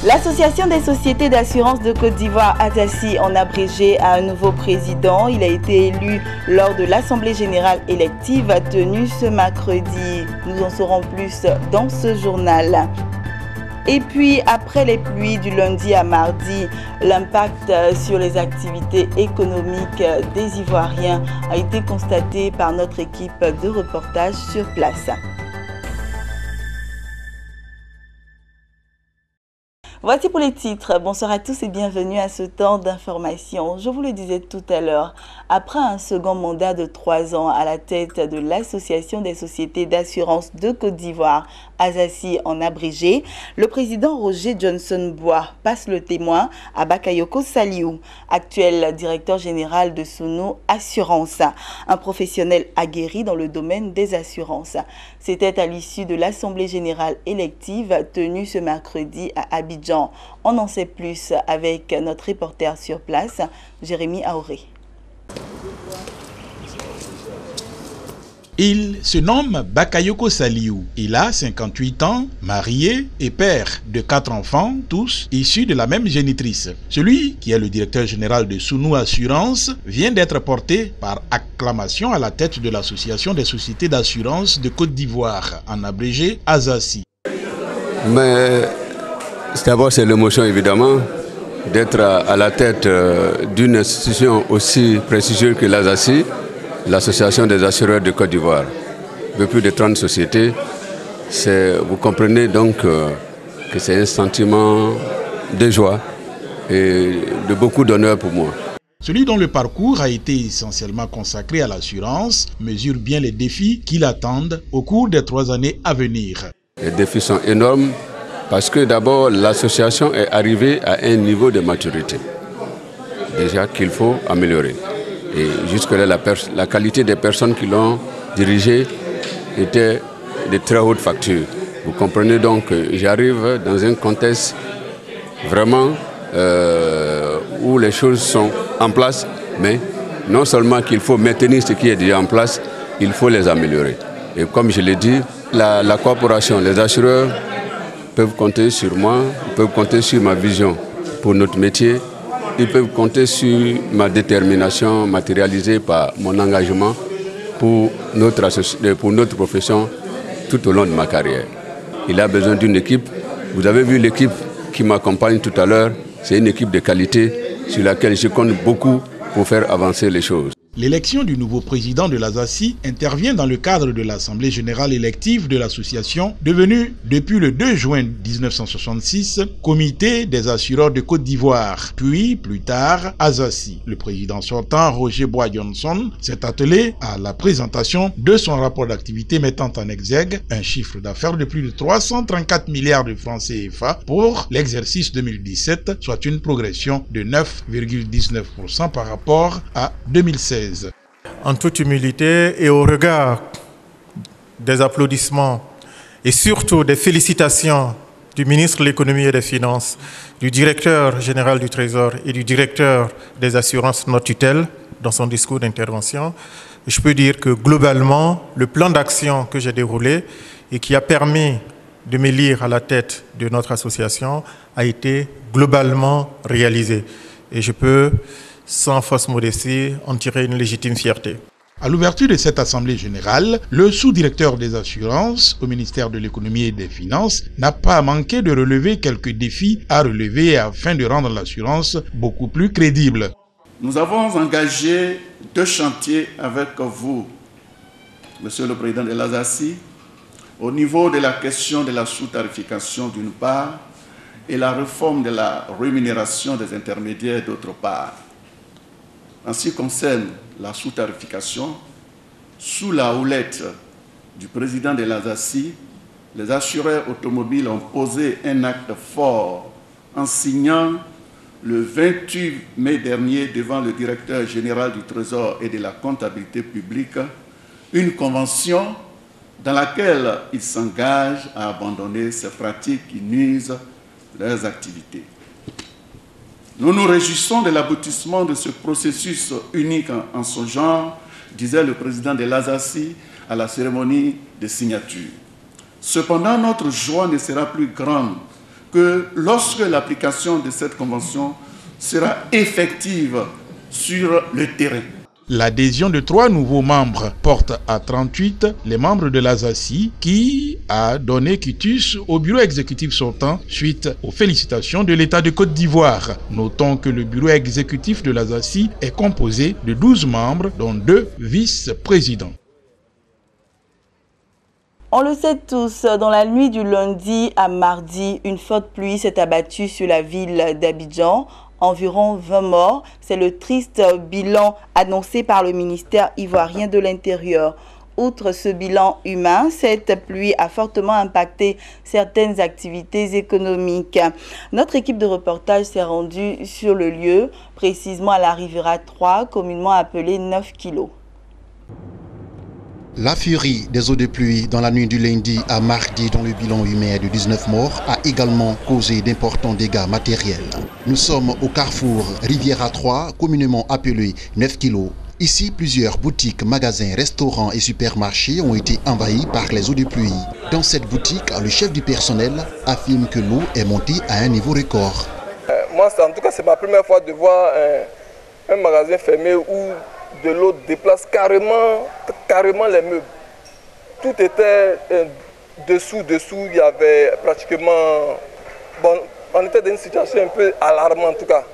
L'Association des sociétés d'assurance de Côte d'Ivoire, ASACI, en abrégé, a un nouveau président. Il a été élu lors de l'Assemblée générale élective tenue ce mercredi. Nous en saurons plus dans ce journal. Et puis, après les pluies du lundi à mardi, l'impact sur les activités économiques des Ivoiriens a été constaté par notre équipe de reportage sur place. Voici pour les titres. Bonsoir à tous et bienvenue à ce temps d'information. Je vous le disais tout à l'heure, après un second mandat de 3 ans à la tête de l'Association des sociétés d'assurance de Côte d'Ivoire, ASACI en abrégé, le président Roger Johnson Bois passe le témoin à Bakayoko Saliou, actuel directeur général de Sounou Assurance, un professionnel aguerri dans le domaine des assurances. C'était à l'issue de l'Assemblée générale élective tenue ce mercredi à Abidjan. On en sait plus avec notre reporter sur place, Jérémy Aoré. Il se nomme Bakayoko Saliou. Il a 58 ans, marié et père de 4 enfants, tous issus de la même génitrice. Celui qui est le directeur général de Sounou Assurance vient d'être porté par acclamation à la tête de l'Association des sociétés d'assurance de Côte d'Ivoire, en abrégé ASACI. Mais d'abord, c'est l'émotion évidemment d'être à la tête d'une institution aussi prestigieuse que l'ASACI, l'Association des assureurs de Côte d'Ivoire. De plus de 30 sociétés, vous comprenez donc que c'est un sentiment de joie et de beaucoup d'honneur pour moi. Celui dont le parcours a été essentiellement consacré à l'assurance mesure bien les défis qui l'attendent au cours des 3 années à venir. Les défis sont énormes parce que d'abord l'association est arrivée à un niveau de maturité déjà qu'il faut améliorer. Et jusque-là, la qualité des personnes qui l'ont dirigée était de très haute facture. Vous comprenez donc que j'arrive dans un contexte vraiment où les choses sont en place, mais non seulement qu'il faut maintenir ce qui est déjà en place, il faut les améliorer. Et comme je l'ai dit, la corporation, les assureurs peuvent compter sur moi, peuvent compter sur ma vision pour notre métier. Ils peuvent compter sur ma détermination matérialisée par mon engagement pour notre profession tout au long de ma carrière. Il a besoin d'une équipe. Vous avez vu l'équipe qui m'accompagne tout à l'heure. C'est une équipe de qualité sur laquelle je compte beaucoup pour faire avancer les choses. L'élection du nouveau président de l'ASACI intervient dans le cadre de l'Assemblée générale élective de l'association, devenue depuis le 2 juin 1966 Comité des assureurs de Côte d'Ivoire, puis plus tard ASACI. Le président sortant, Roger Bois Johnson, s'est attelé à la présentation de son rapport d'activité mettant en exergue un chiffre d'affaires de plus de 334 milliards de francs CFA pour l'exercice 2017, soit une progression de 9,19% par rapport à 2016. En toute humilité et au regard des applaudissements et surtout des félicitations du ministre de l'Économie et des Finances, du directeur général du Trésor et du directeur des assurances notre tutelle dans son discours d'intervention, je peux dire que globalement, le plan d'action que j'ai déroulé et qui a permis de m'élire à la tête de notre association a été globalement réalisé. Et je peux, sans fausse modestie, en tirer une légitime fierté. À l'ouverture de cette assemblée générale, le sous-directeur des assurances au ministère de l'économie et des finances n'a pas manqué de relever quelques défis à relever afin de rendre l'assurance beaucoup plus crédible. Nous avons engagé 2 chantiers avec vous, Monsieur le Président de l'ASACI, au niveau de la question de la sous-tarification d'une part et la réforme de la rémunération des intermédiaires d'autre part. En ce qui concerne la sous-tarification, sous la houlette du président de l'ASACI, les assureurs automobiles ont posé un acte fort en signant le 28 mai dernier devant le directeur général du Trésor et de la comptabilité publique une convention dans laquelle ils s'engagent à abandonner ces pratiques qui nuisent à leurs activités. Nous nous réjouissons de l'aboutissement de ce processus unique en son genre, disait le président de l'Alsacie à la cérémonie de signature. Cependant, notre joie ne sera plus grande que lorsque l'application de cette convention sera effective sur le terrain. L'adhésion de 3 nouveaux membres porte à 38 les membres de l'Alsacie qui a donné quitus au bureau exécutif sortant suite aux félicitations de l'État de Côte d'Ivoire. Notons que le bureau exécutif de l'Alsacie est composé de 12 membres, dont 2 vice-présidents. On le sait tous, dans la nuit du lundi à mardi, une forte pluie s'est abattue sur la ville d'Abidjan. Environ 20 morts, c'est le triste bilan annoncé par le ministère ivoirien de l'Intérieur. Outre ce bilan humain, cette pluie a fortement impacté certaines activités économiques. Notre équipe de reportage s'est rendue sur le lieu, précisément à la Riviera 3, communément appelée 9 kg. La furie des eaux de pluie dans la nuit du lundi à mardi, dont le bilan humain est de 19 morts, a également causé d'importants dégâts matériels. Nous sommes au carrefour Riviera 3, communément appelé 9 kg. Ici, plusieurs boutiques, magasins, restaurants et supermarchés ont été envahis par les eaux de pluie. Dans cette boutique, le chef du personnel affirme que l'eau est montée à un niveau record. Moi, en tout cas, c'est ma première fois de voir un magasin fermé où de l'eau déplace carrément les meubles. Tout était dessous, il y avait pratiquement... Bon, on était dans une situation un peu alarmante en tout cas.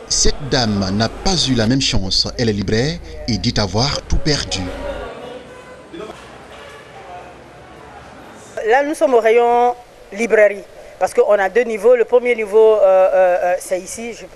Cette dame n'a pas eu la même chance. Elle est libraire et dit avoir tout perdu. Là, nous sommes au rayon librairie. Parce qu'on a 2 niveaux. Le premier niveau, c'est ici, je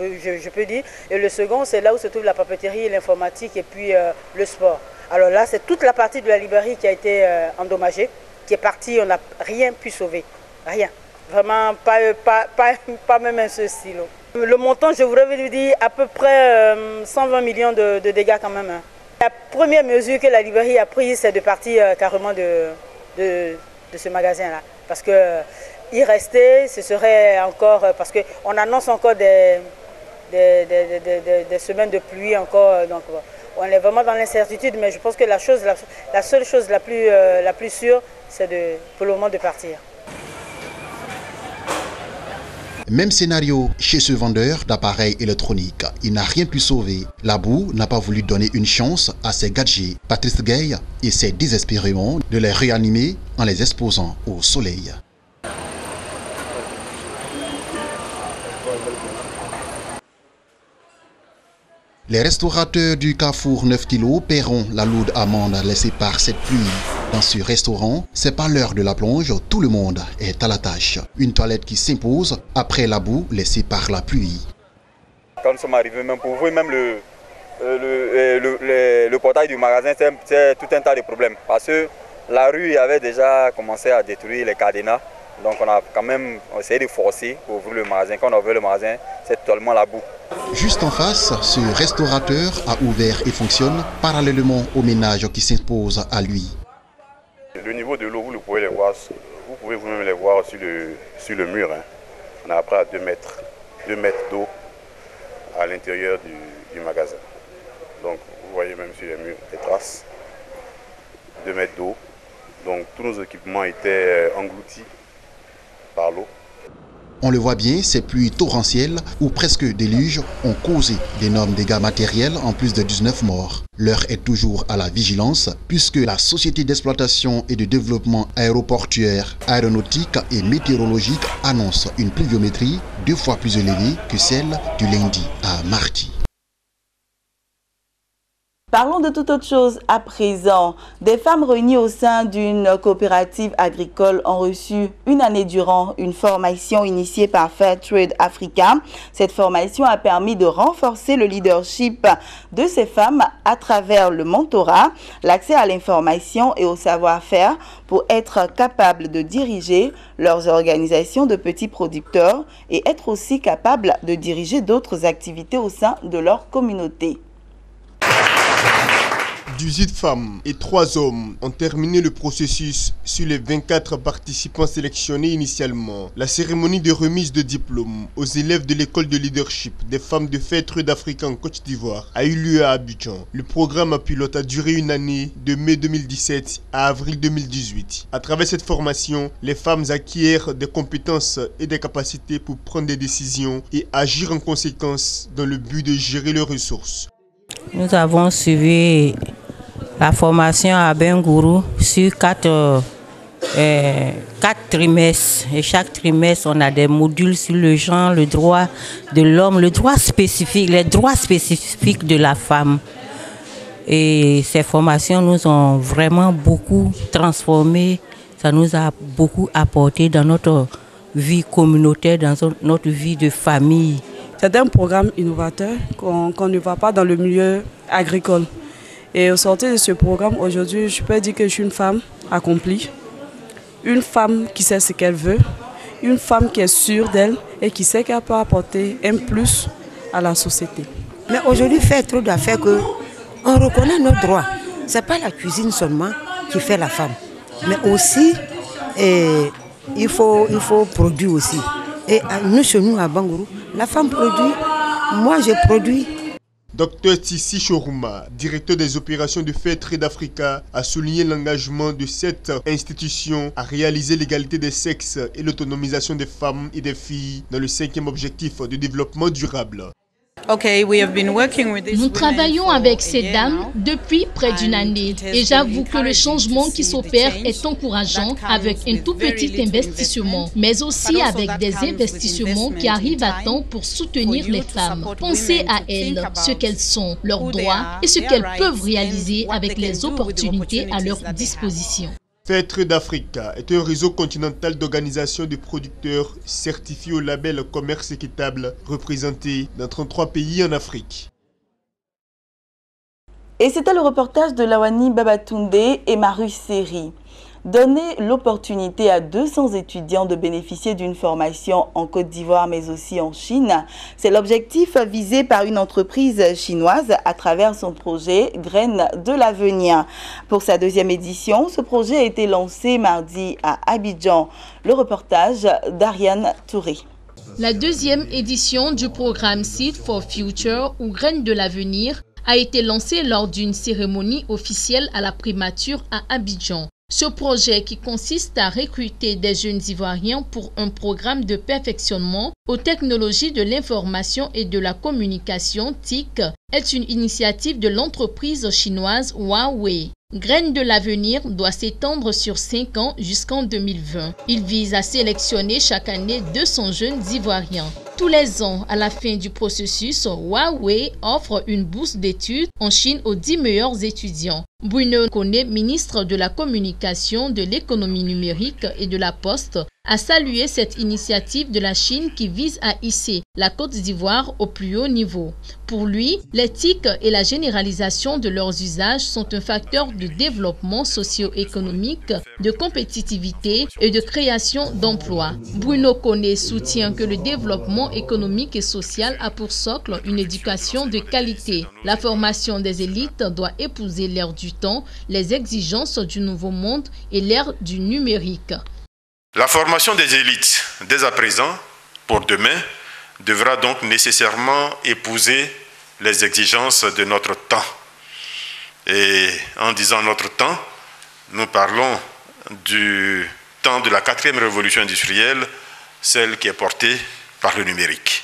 peux dire. Et le second, c'est là où se trouve la papeterie, l'informatique et puis le sport. Alors là, c'est toute la partie de la librairie qui a été endommagée, qui est partie. On n'a rien pu sauver. Rien. Vraiment, pas même un seul stylo. Le montant, je voudrais vous dire, à peu près 120 millions de dégâts quand même. La première mesure que la librairie a prise, c'est de partir carrément de ce magasin-là. Parce que y rester, ce serait encore, parce qu'on annonce encore des semaines de pluie encore, donc on est vraiment dans l'incertitude, mais je pense que la seule chose la plus sûre, c'est pour le moment de partir. Même scénario chez ce vendeur d'appareils électroniques. Il n'a rien pu sauver. La boue n'a pas voulu donner une chance à ses gadgets. Patrice Gay essaie désespérément de les réanimer en les exposant au soleil. Les restaurateurs du carrefour 9 kg paieront la lourde amende laissée par cette pluie. Dans ce restaurant, c'est pas l'heure de la plonge, tout le monde est à la tâche. Une toilette qui s'impose après la boue laissée par la pluie. Quand nous sommes arrivés, même pour vous, même le portail du magasin, c'est tout un tas de problèmes. Parce que la rue avait déjà commencé à détruire les cadenas. Donc on a quand même essayé de forcer pour ouvrir le magasin. Quand on a ouvert le magasin, c'est totalement la boue. Juste en face, ce restaurateur a ouvert et fonctionne parallèlement au ménage qui s'impose à lui. Le niveau de l'eau, vous pouvez les voir, vous pouvez vous-même les voir sur le mur. Hein. On a à peu près 2 mètres d'eau à l'intérieur du magasin. Donc vous voyez même sur les murs les traces, 2 mètres d'eau. Donc tous nos équipements étaient engloutis par l'eau. On le voit bien, ces pluies torrentielles ou presque déluges ont causé d'énormes dégâts matériels en plus de 19 morts. L'heure est toujours à la vigilance puisque la Société d'exploitation et de développement aéroportuaire, aéronautique et météorologique annonce une pluviométrie 2 fois plus élevée que celle du lundi à mardi. Parlons de toute autre chose à présent. Des femmes réunies au sein d'une coopérative agricole ont reçu une année durant une formation initiée par Fairtrade Africa. Cette formation a permis de renforcer le leadership de ces femmes à travers le mentorat, l'accès à l'information et au savoir-faire pour être capables de diriger leurs organisations de petits producteurs et être aussi capables de diriger d'autres activités au sein de leur communauté. 18 femmes et 3 hommes ont terminé le processus sur les 24 participants sélectionnés initialement. La cérémonie de remise de diplôme aux élèves de l'école de leadership des femmes de Fêtres d'Afrique en Côte d'Ivoire a eu lieu à Abidjan. Le programme pilote a duré une année de mai 2017 à avril 2018. À travers cette formation, les femmes acquièrent des compétences et des capacités pour prendre des décisions et agir en conséquence dans le but de gérer leurs ressources. Nous avons suivi la formation à Bengourou sur 4 trimestres. Et chaque trimestre, on a des modules sur le genre, le droit de l'homme, le droit spécifique, les droits spécifiques de la femme. Et ces formations nous ont vraiment beaucoup transformés. Ça nous a beaucoup apporté dans notre vie communautaire, dans notre vie de famille. C'est un programme innovateur qu'on ne voit pas dans le milieu agricole. Et au sortir de ce programme, aujourd'hui, je peux dire que je suis une femme accomplie, une femme qui sait ce qu'elle veut, une femme qui est sûre d'elle et qui sait qu'elle peut apporter un plus à la société. Mais aujourd'hui, faire trop d'affaires qu'on reconnaît nos droits. Ce n'est pas la cuisine seulement qui fait la femme, mais aussi il faut produire aussi. Et nous, chez nous, à Bengourou, la femme produit, moi je produis. Dr Tissi Chorouma, directeur des opérations de Fêtres d'Africa, a souligné l'engagement de cette institution à réaliser l'égalité des sexes et l'autonomisation des femmes et des filles dans le 5e objectif de développement durable. Nous travaillons avec ces dames depuis près d'une année et j'avoue que le changement qui s'opère est encourageant avec un tout petit investissement, mais aussi avec des investissements qui arrivent à temps pour soutenir les femmes. Pensez à elles, ce qu'elles sont, leurs droits et ce qu'elles peuvent réaliser avec les opportunités à leur disposition. Fêtres d'Africa est un réseau continental d'organisations de producteurs certifiés au label Commerce équitable, représentés dans 33 pays en Afrique. Et c'était le reportage de Lawani Babatunde et Maru Seri. Donner l'opportunité à 200 étudiants de bénéficier d'une formation en Côte d'Ivoire mais aussi en Chine, c'est l'objectif visé par une entreprise chinoise à travers son projet Graines de l'avenir. Pour sa 2e édition, ce projet a été lancé mardi à Abidjan. Le reportage d'Ariane Touré. La 2e édition du programme Seed for Future ou Graines de l'avenir a été lancée lors d'une cérémonie officielle à la primature à Abidjan. Ce projet, qui consiste à recruter des jeunes Ivoiriens pour un programme de perfectionnement aux technologies de l'information et de la communication TIC, est une initiative de l'entreprise chinoise Huawei. Graines de l'avenir doit s'étendre sur 5 ans jusqu'en 2020. Il vise à sélectionner chaque année 200 jeunes Ivoiriens. Tous les ans, à la fin du processus, Huawei offre une bourse d'études en Chine aux 10 meilleurs étudiants. Bruno Koné, ministre de la Communication, de l'économie numérique et de la Poste, a salué cette initiative de la Chine qui vise à hisser la Côte d'Ivoire au plus haut niveau. Pour lui, l'éthique et la généralisation de leurs usages sont un facteur de développement socio-économique, de compétitivité et de création d'emplois. Bruno Koné soutient que le développement économique et social a pour socle une éducation de qualité. La formation des élites doit épouser l'ère du temps, les exigences du nouveau monde et l'ère du numérique. La formation des élites, dès à présent, pour demain, devra donc nécessairement épouser les exigences de notre temps. Et en disant notre temps, nous parlons du temps de la 4e révolution industrielle, celle qui est portée par le numérique.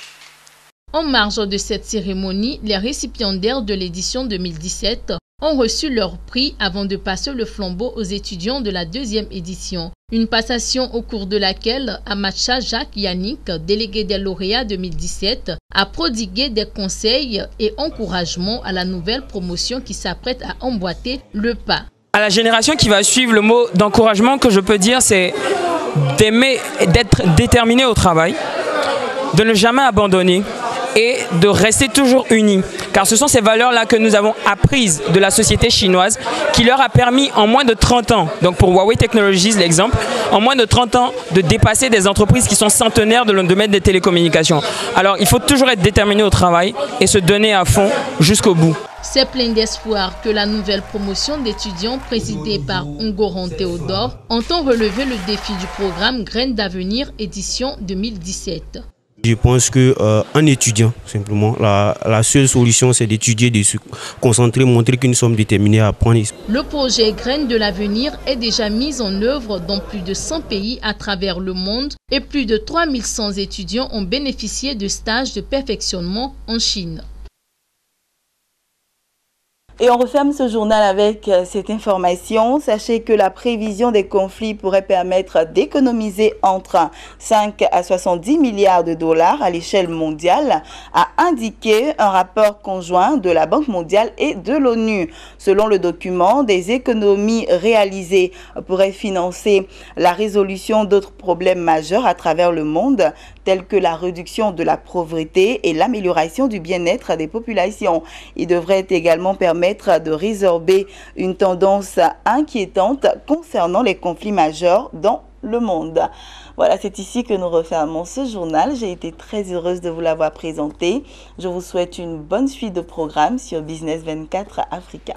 En marge de cette cérémonie, les récipiendaires de l'édition 2017 ont reçu leur prix avant de passer le flambeau aux étudiants de la 2e édition. Une passation au cours de laquelle Amacha Jacques Yannick, délégué des lauréats 2017, a prodigué des conseils et encouragements à la nouvelle promotion qui s'apprête à emboîter le pas. À la génération qui va suivre, le mot d'encouragement que je peux dire, c'est d'aimer, d'être déterminé au travail, de ne jamais abandonner et de rester toujours unis. Car ce sont ces valeurs-là que nous avons apprises de la société chinoise qui leur a permis en moins de 30 ans, donc pour Huawei Technologies l'exemple, en moins de 30 ans de dépasser des entreprises qui sont centenaires dans le domaine des télécommunications. Alors il faut toujours être déterminé au travail et se donner à fond jusqu'au bout. C'est plein d'espoir que la nouvelle promotion d'étudiants présidée par Ngoron Théodore entend relever le défi du programme Graines d'avenir édition 2017. Je pense qu'en étudiant, simplement, la seule solution, c'est d'étudier, de se concentrer, montrer que nous sommes déterminés à apprendre. Le projet Graines de l'avenir est déjà mis en œuvre dans plus de 100 pays à travers le monde et plus de 3100 étudiants ont bénéficié de stages de perfectionnement en Chine. Et on referme ce journal avec cette information. Sachez que la prévision des conflits pourrait permettre d'économiser entre 5 à 70 milliards de dollars à l'échelle mondiale, a indiqué un rapport conjoint de la Banque mondiale et de l'ONU. Selon le document, des économies réalisées pourraient financer la résolution d'autres problèmes majeurs à travers le monde, tels que la réduction de la pauvreté et l'amélioration du bien-être des populations. Il devrait également permettre de résorber une tendance inquiétante concernant les conflits majeurs dans le monde. Voilà, c'est ici que nous refermons ce journal. J'ai été très heureuse de vous l'avoir présenté. Je vous souhaite une bonne suite de programmes sur Business 24 Africa.